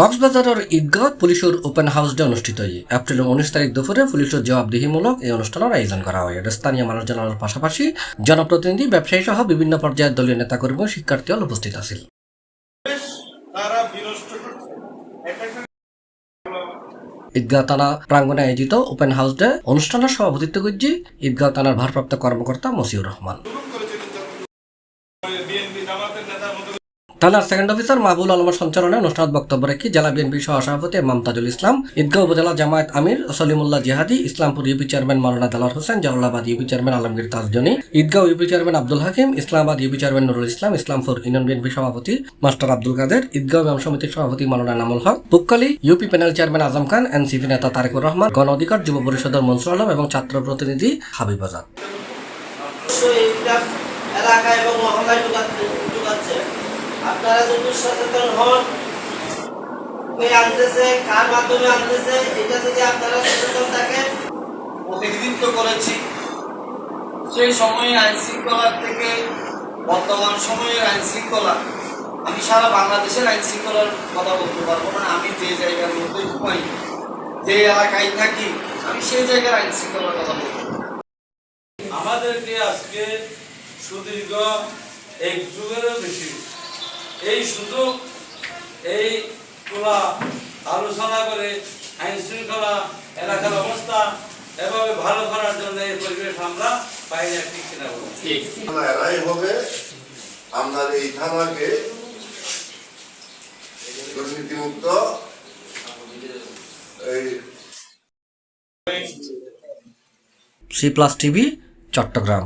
কক্সবাজারের ঈদগাঁও পুলিশের open house day অনুষ্ঠিত হয়। এপ্রিলের 19 তারিখ দুপুরে পুলিশের জবাবদিহিমূলক এই অনুষ্ঠানের আয়োজন করা হয়। এটা স্থানীয় মানুষজনের পাশাপাশি জনপ্রতিনিধি, ব্যবসায়ী সহ বিভিন্ন পর্যায়ের দলীয় নেতাকর্মী ও শিক্ষার্থীও উপস্থিত আছেন। ঈদগাঁও থানা প্রাঙ্গণে আয়োজিত ওপেন হাউস ডে অনুষ্ঠানের সভাপতিত্ব করছে ঈদগাঁও থানার ভারপ্রাপ্ত কর্মকর্তা মসিউর রহমান। থানার সেকেন্ড অফিসার মাহবুল আলমের সঞ্চালনে অনুষ্ঠানত বক্তব্য রেখে জেলা বিএনপি সহসভাপতি মমতাজুল ইসলাম, ঈদগাঁও উপজেলা জামায়াত আমির Salimullah Jihadi, Islampur UP chairman Maulana Delawar Hossain, Jalalabad UP chairman Alamgir তাজজনী, Eidgaon UP chairman Abdul Hakim, Islamabad UP chairman Nurul Islam, Islampur union BNP সভাপতি মাস্টার আব্দুল কাদের, ঈদগাঁও ইমাম সমিতির সভাপতি Maulana Namul Haque, Pukkhali UP panel chairman Azam Khan, NCP নেতা তারেকুর রহমান, গণ অধিকার যুব পরিষদের মনসুর আলম এবং ছাত্র প্রতিনিধি হাবিব আজাদ। আপনারা যদি সচেতন হন, আনতেছে কার মাধ্যমে আনতেছে, এটা যদি আপনারা সচেতন থাকেন। প্রতিনিধিত্ব করেছি সেই সময়ে আইন শৃঙ্খলার থেকে বর্তমান সময়ের আইন শৃঙ্খলা, আমি সারা বাংলাদেশের আইন শৃঙ্খলার কথা বলতে পারবো না। আমি যে জায়গার মধ্যে ঘুমাই, যে এলাকায় থাকি, আমি সেই জায়গার আইন শৃঙ্খলার কথা বলবো। আমাদেরকে আজকে সুদীর্ঘ এক যুগেরও বেশি এই সুযোগ, এই খোলা আলোচনা করে আইন শৃঙ্খলা, এলাকার অবস্থা এভাবে ভালো করার জন্য এই পরিবেশ আমরা পাই না। ঠিক কিনা বলুন? ঠিক এরাই হবে আপনার এই থানাকে দুর্নীতিমুক্ত C+ TV, চট্টগ্রাম।